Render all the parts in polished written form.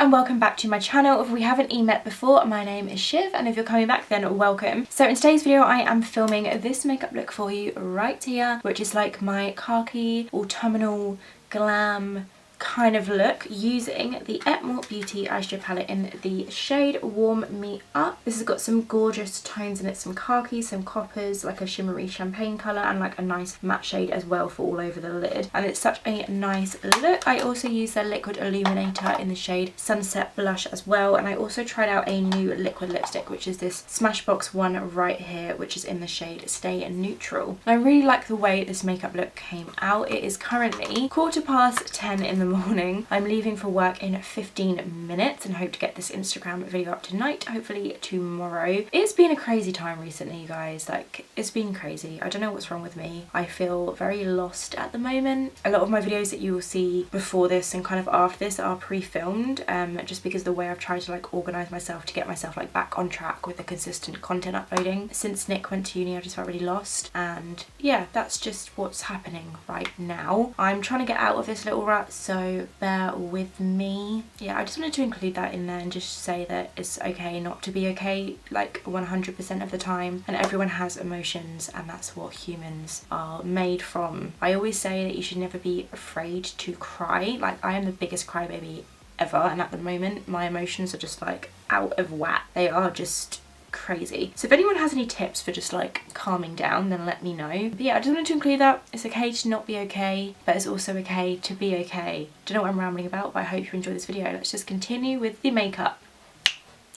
and welcome back to my channel. If we haven't met before, my name is Shiv, and if you're coming back then welcome. So in today's video I am filming this makeup look for you right here, which is like my khaki, autumnal, glam kind of look using the Beauty eyeshadow palette in the shade Warm Me Up. This has got some gorgeous tones in it, some khaki, some coppers, like a shimmery champagne colour, and like a nice matte shade as well for all over the lid, and it's such a nice look. I also use the liquid illuminator in the shade Sunset Blush as well, and I also tried out a new liquid lipstick, which is this Smashbox one right here, which is in the shade Stay Neutral. And I really like the way this makeup look came out. It is currently 10:15 in the morning. I'm leaving for work in 15 minutes and hope to get this Instagram video up tonight, hopefully tomorrow. It's been a crazy time recently, you guys. Like, it's been crazy. I don't know what's wrong with me. I feel very lost at the moment. A lot of my videos that you will see before this and kind of after this are pre-filmed, just because the way I've tried to like organise myself to get myself like back on track with the consistent content uploading. Since Nick went to uni, I just felt really lost, and yeah, that's just what's happening right now. I'm trying to get out of this little rut, so bear with me. Yeah, I just wanted to include that in there and just say that it's okay not to be okay like 100% of the time, and everyone has emotions, and that's what humans are made from. I always say that you should never be afraid to cry. Like, I am the biggest crybaby ever, and at the moment my emotions are just like out of whack. They are just crazy. So if anyone has any tips for just like calming down, then let me know. But yeah, I just wanted to include that. It's okay to not be okay, but it's also okay to be okay. Don't know what I'm rambling about, but I hope you enjoy this video. Let's just continue with the makeup.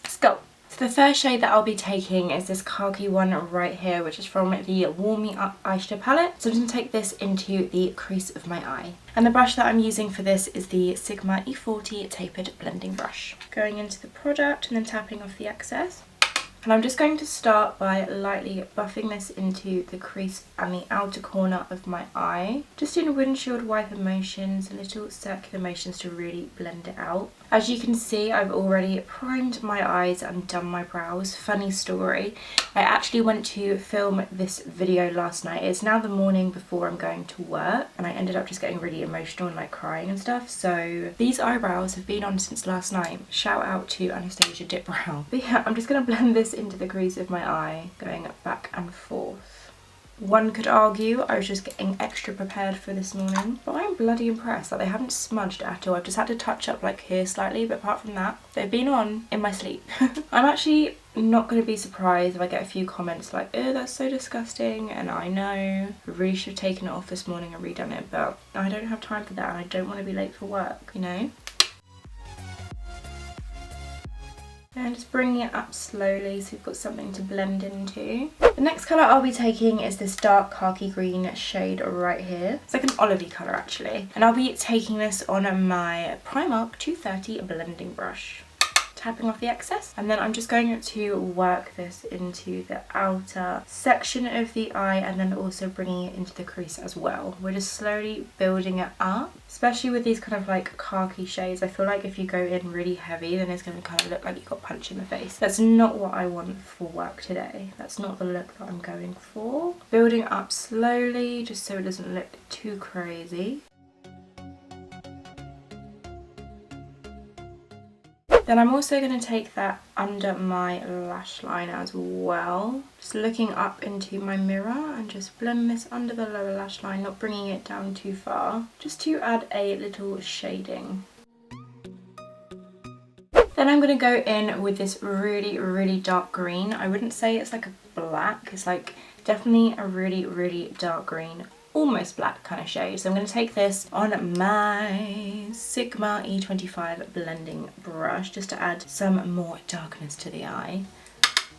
Let's go. So the first shade that I'll be taking is this khaki one right here, which is from the Warm Me Up eyeshadow palette. So I'm just going to take this into the crease of my eye. And the brush that I'm using for this is the Sigma E40 tapered blending brush. Going into the product and then tapping off the excess. And I'm just going to start by lightly buffing this into the crease and the outer corner of my eye. Just in windshield wiper motions, little circular motions to really blend it out. As you can see, I've already primed my eyes and done my brows. Funny story, I actually went to film this video last night. It's now the morning before I'm going to work, and I ended up just getting really emotional and like crying and stuff. So these eyebrows have been on since last night. Shout out to Anastasia Dip Brow. But yeah, I'm just going to blend this into the crease of my eye, going back and forth. One could argue I was just getting extra prepared for this morning, but I'm bloody impressed. Like, they haven't smudged at all. I've just had to touch up like here slightly, but apart from that, they've been on in my sleep. I'm actually not going to be surprised if I get a few comments like, oh, that's so disgusting, and I know I really should have taken it off this morning and redone it, but I don't have time for that, and I don't want to be late for work, you know? And just bringing it up slowly so we've got something to blend into. The next colour I'll be taking is this dark khaki green shade right here. It's like an olivey colour actually. And I'll be taking this on my Primark 230 blending brush. Tapping off the excess, and then I'm just going to work this into the outer section of the eye, and then also bringing it into the crease as well. We're just slowly building it up, especially with these kind of like khaki shades. I feel like if you go in really heavy, then it's going to kind of look like you got punched in the face. That's not what I want for work today. That's not the look that I'm going for. Building up slowly just so it doesn't look too crazy. Then I'm also going to take that under my lash line as well. Just looking up into my mirror and just blend this under the lower lash line, not bringing it down too far, just to add a little shading. Then I'm going to go in with this really, really dark green. I wouldn't say it's like a black, it's like definitely a really, really dark green. Almost black kind of shade. So I'm going to take this on my Sigma E25 blending brush just to add some more darkness to the eye.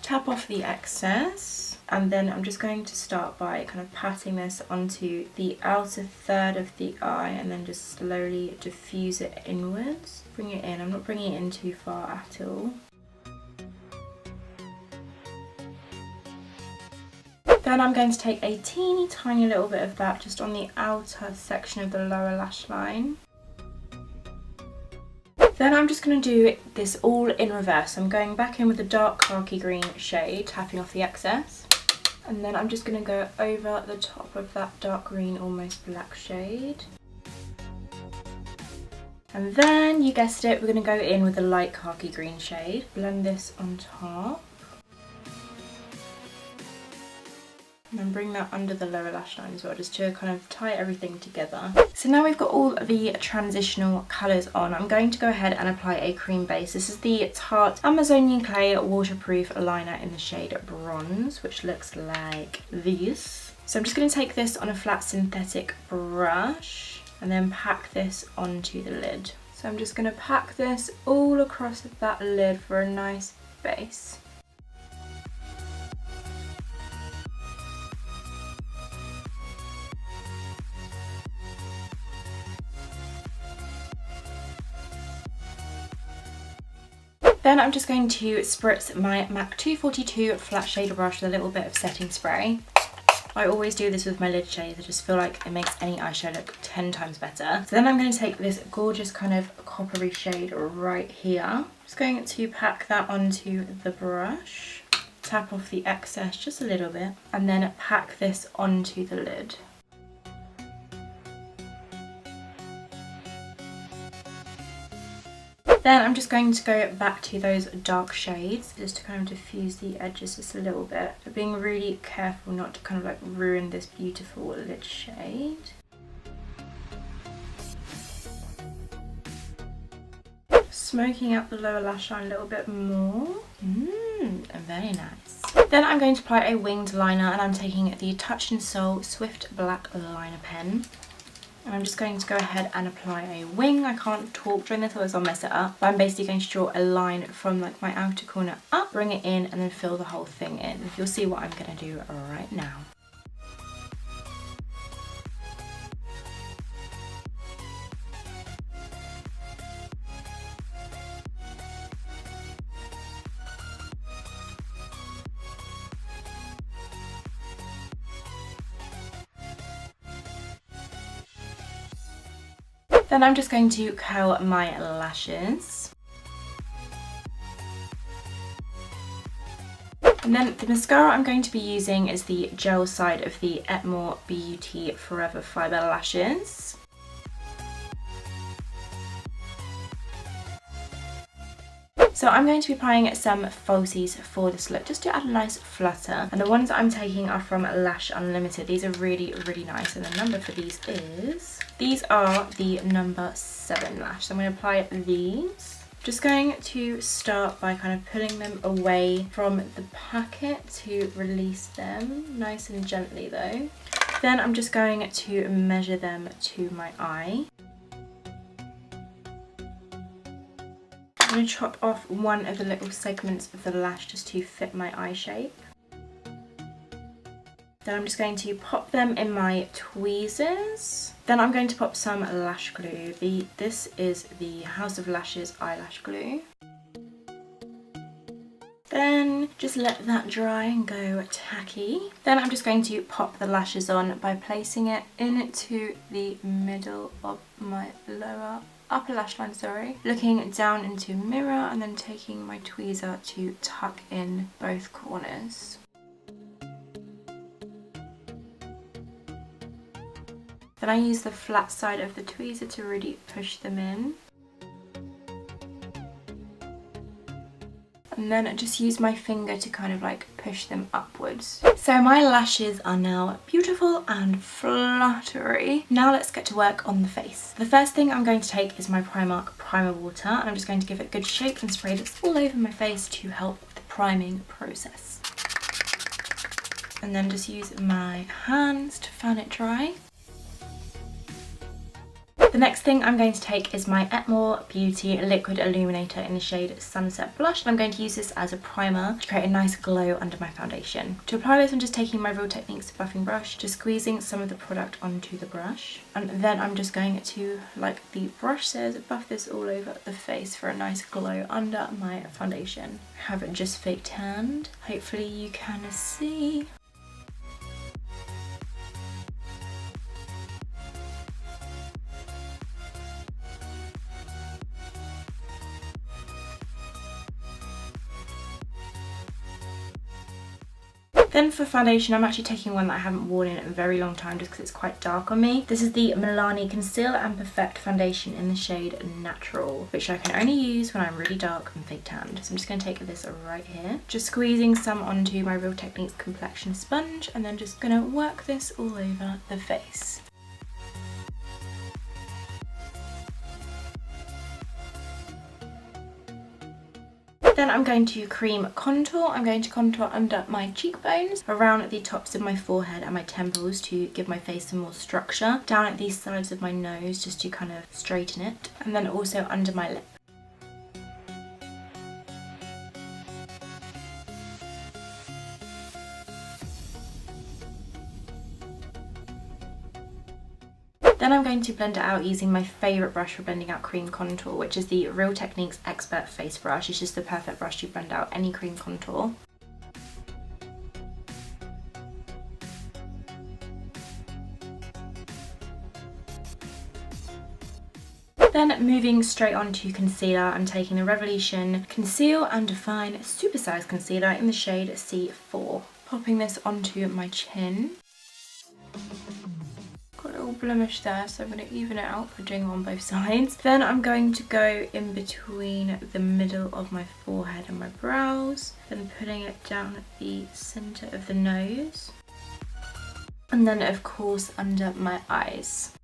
Tap off the excess, and then I'm just going to start by kind of patting this onto the outer third of the eye, and then just slowly diffuse it inwards. Bring it in. I'm not bringing it in too far at all. Then I'm going to take a teeny tiny little bit of that just on the outer section of the lower lash line. Then I'm just going to do this all in reverse. I'm going back in with the dark khaki green shade, tapping off the excess. And then I'm just going to go over the top of that dark green, almost black shade. And then, you guessed it, we're going to go in with a light khaki green shade. Blend this on top. And then bring that under the lower lash line as well, just to kind of tie everything together. So now we've got all the transitional colours on, I'm going to go ahead and apply a cream base. This is the Tarte Amazonian Clay Waterproof Liner in the shade Bronze, which looks like this. So I'm just going to take this on a flat synthetic brush and then pack this onto the lid. So I'm just going to pack this all across that lid for a nice base. Then I'm just going to spritz my MAC 242 flat shader brush with a little bit of setting spray. I always do this with my lid shades. I just feel like it makes any eyeshadow look 10 times better. So then I'm going to take this gorgeous kind of coppery shade right here. Just going to pack that onto the brush. Tap off the excess just a little bit. And then pack this onto the lid. Then I'm just going to go back to those dark shades just to kind of diffuse the edges just a little bit. But being really careful not to kind of like ruin this beautiful lid shade. Smoking out the lower lash line a little bit more. Very nice. Then I'm going to apply a winged liner, and I'm taking the Touch in Soul Swift Black Liner Pen. And I'm just going to go ahead and apply a wing. I can't talk during this, otherwise I'll mess it up. But I'm basically going to draw a line from like my outer corner up, bring it in, and then fill the whole thing in. You'll see what I'm going to do right now. Then I'm just going to curl my lashes. And then the mascara I'm going to be using is the gel side of the Etmore Beauty Forever Fibre Lashes. So I'm going to be applying some falsies for this look just to add a nice flutter. And the ones that I'm taking are from Lash Unlimited. These are really, really nice. And the number for these is... These are the number 7 lash. So I'm going to apply these. Just going to start by kind of pulling them away from the packet to release them. Nice and gently though. Then I'm just going to measure them to my eye. I'm going to chop off one of the little segments of the lash just to fit my eye shape. Then I'm just going to pop them in my tweezers. Then I'm going to pop some lash glue. This is the House of Lashes eyelash glue. Then just let that dry and go tacky. Then I'm just going to pop the lashes on by placing it into the middle of my upper lash line, looking down into mirror and then taking my tweezer to tuck in both corners. Then I use the flat side of the tweezer to really push them in. And then I just use my finger to kind of like push them upwards. So my lashes are now beautiful and fluttery. Now let's get to work on the face. The first thing I'm going to take is my Primark Primer Water, and I'm just going to give it a good shake and spray this all over my face to help with the priming process. And then just use my hands to fan it dry. The next thing I'm going to take is my Etmore Beauty Liquid Illuminator in the shade Sunset Blush. I'm going to use this as a primer to create a nice glow under my foundation. To apply this, I'm just taking my Real Techniques buffing brush, just squeezing some of the product onto the brush. And then I'm just going to, like the brush says, buff this all over the face for a nice glow under my foundation. I have it just fake tanned. Hopefully you can see. Then for foundation, I'm actually taking one that I haven't worn in a very long time just because it's quite dark on me. This is the Milani Conceal and Perfect Foundation in the shade Natural, which I can only use when I'm really dark and fake tanned. So I'm just going to take this right here, just squeezing some onto my Real Techniques complexion sponge, and then just going to work this all over the face. Then I'm going to cream contour. I'm going to contour under my cheekbones, around the tops of my forehead and my temples to give my face some more structure, down at these sides of my nose just to kind of straighten it, and then also under my lip. Then I'm going to blend it out using my favourite brush for blending out cream contour, which is the Real Techniques Expert Face Brush. It's just the perfect brush to blend out any cream contour. Then moving straight on to concealer, I'm taking the Revolution Conceal and Define Supersize Concealer in the shade C4. Popping this onto my chin. Got a little blemish there, so I'm going to even it out by doing it on both sides. Then I'm going to go in between the middle of my forehead and my brows, then putting it down at the centre of the nose, and then of course under my eyes.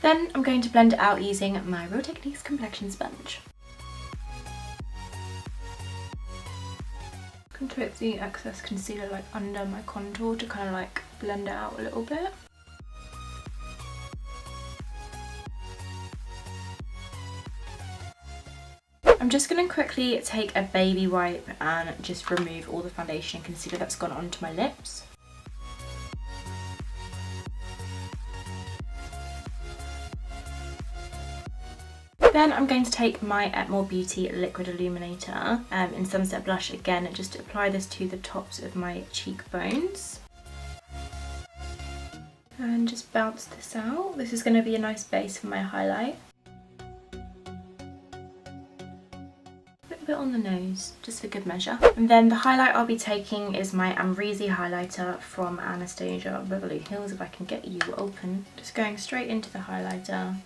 Then I'm going to blend it out using my Real Techniques complexion sponge. I'm going to put the excess concealer like under my contour to kind of like blend it out a little bit. I'm just going to quickly take a baby wipe and just remove all the foundation and concealer that's gone onto my lips. Then I'm going to take my Autumnal Beauty Liquid Illuminator in Sunset Blush again, and just apply this to the tops of my cheekbones. And just bounce this out. This is going to be a nice base for my highlight. A little bit on the nose, just for good measure. And then the highlight I'll be taking is my Amrezy highlighter from Anastasia Beverly Hills, if I can get you open. Just going straight into the highlighter.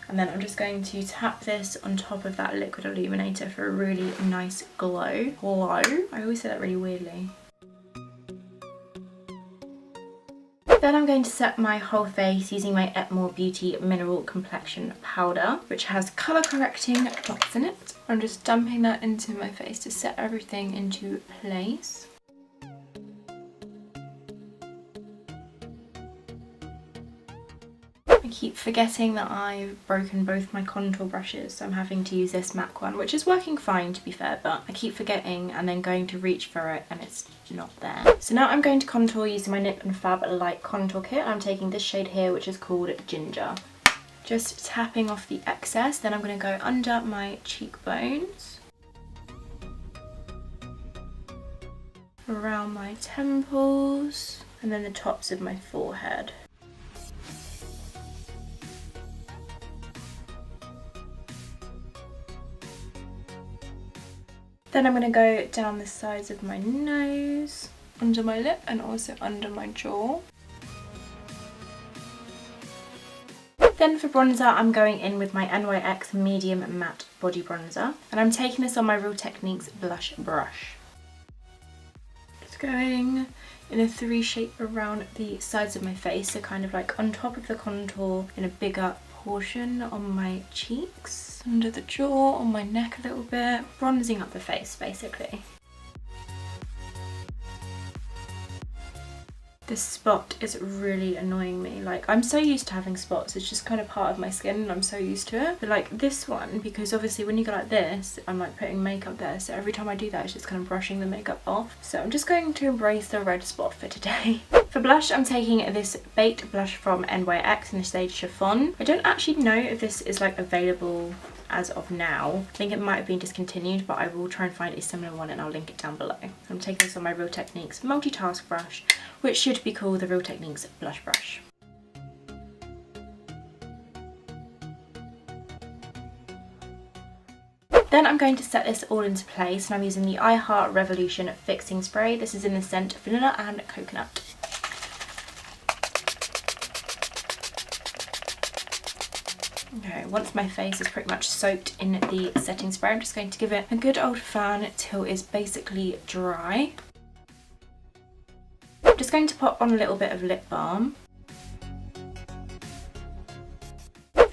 And then I'm just going to tap this on top of that liquid illuminator for a really nice glow. I always say that really weirdly. Then I'm going to set my whole face using my Autumnal Beauty Mineral Complexion Powder, which has colour correcting dots in it. I'm just dumping that into my face to set everything into place. I keep forgetting that I've broken both my contour brushes, so I'm having to use this MAC one, which is working fine to be fair, but I keep forgetting and then going to reach for it and it's not there. So now I'm going to contour using my Nip and Fab Light Contour Kit. I'm taking this shade here, which is called Ginger. Just tapping off the excess, then I'm going to go under my cheekbones, around my temples, and then the tops of my forehead. Then I'm going to go down the sides of my nose, under my lip and also under my jaw. Then for bronzer, I'm going in with my NYX Medium Matte Body Bronzer. And I'm taking this on my Real Techniques blush brush. Just going in a 3 shape around the sides of my face, so kind of like on top of the contour in a bigger portion on my cheeks, under the jaw, on my neck a little bit, bronzing up the face basically. This spot is really annoying me. Like, I'm so used to having spots, it's just kind of part of my skin and I'm so used to it. But like this one, because obviously when you go like this, I'm like putting makeup there, so every time I do that it's just kind of brushing the makeup off. So I'm just going to embrace the red spot for today. For blush, I'm taking this baked blush from NYX in the shade Chiffon. I don't actually know if this is like available as of now. I think it might have been discontinued, but I will try and find a similar one and I'll link it down below. I'm taking this on my Real Techniques multitask brush, which should be called the Real Techniques blush brush. Then I'm going to set this all into place, and I'm using the I Heart Revolution Fixing Spray. This is in the scent Vanilla and Coconut. Okay, once my face is pretty much soaked in the setting spray, I'm just going to give it a good old fan till it's basically dry. I'm just going to pop on a little bit of lip balm.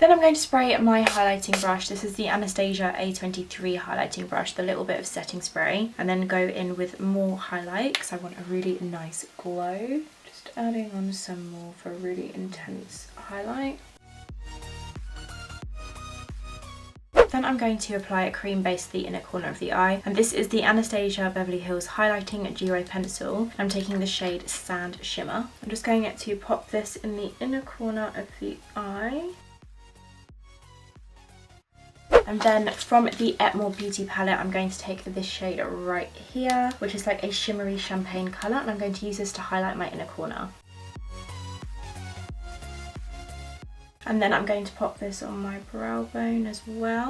Then I'm going to spray my highlighting brush. This is the Anastasia A23 highlighting brush, the little bit of setting spray, and then go in with more highlight because I want a really nice glow. Just adding on some more for a really intense highlight. Then I'm going to apply a cream base to the inner corner of the eye, and this is the Anastasia Beverly Hills Highlighting Duo Pencil. I'm taking the shade Sand Shimmer. I'm just going to pop this in the inner corner of the eye. And then from the Etmore Beauty palette, I'm going to take this shade right here, which is like a shimmery champagne colour, and I'm going to use this to highlight my inner corner. And then I'm going to pop this on my brow bone as well.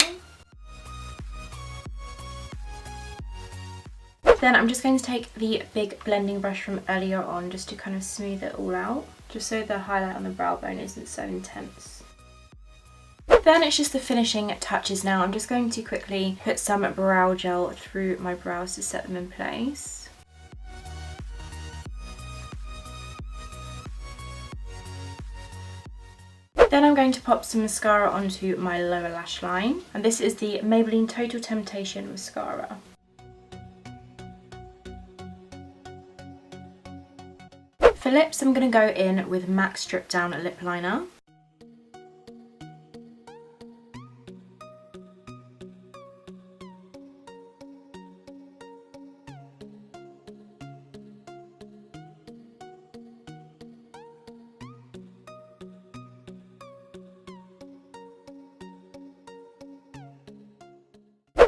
Then I'm just going to take the big blending brush from earlier on just to kind of smooth it all out, just so the highlight on the brow bone isn't so intense. Then it's just the finishing touches now. I'm just going to quickly put some brow gel through my brows to set them in place. Then I'm going to pop some mascara onto my lower lash line, and this is the Maybelline Total Temptation mascara. For lips, I'm going to go in with MAC Strip Down Lip Liner.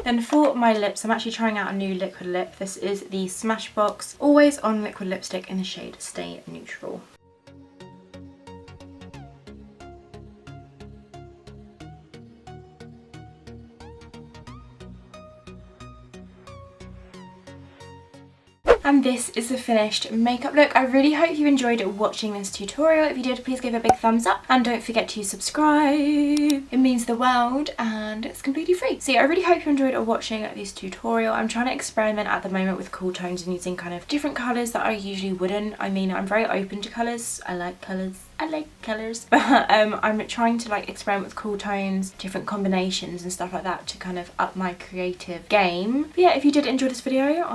Then for my lips, I'm actually trying out a new liquid lip. This is the Smashbox Always On Liquid Lipstick in the shade Stay Neutral. And this is the finished makeup look. I really hope you enjoyed watching this tutorial. If you did, please give it a big thumbs up and don't forget to subscribe. It means the world and it's completely free. So yeah, I really hope you enjoyed watching this tutorial. I'm trying to experiment at the moment with cool tones and using kind of different colours that I usually wouldn't. I mean, I'm very open to colours. I like colours. But I'm trying to like experiment with cool tones, different combinations and stuff like that to kind of up my creative game. But yeah, if you did enjoy this video,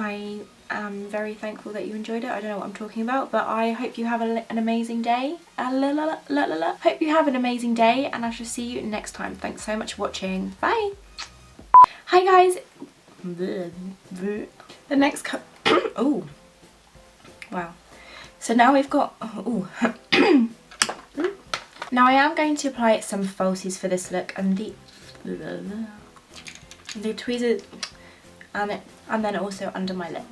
I'm very thankful that you enjoyed it. I don't know what I'm talking about, but I hope you have an amazing day. Hope you have an amazing day, and I shall see you next time. Thanks so much for watching. Bye. Hi guys. The next oh wow. So now we've got now I am going to apply some falsies for this look, and the tweezers and then also under my lip.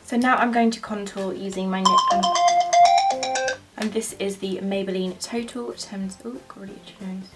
So now I'm going to contour using my nip, and this is the Maybelline Total Temps. Oh, got really itchy nose.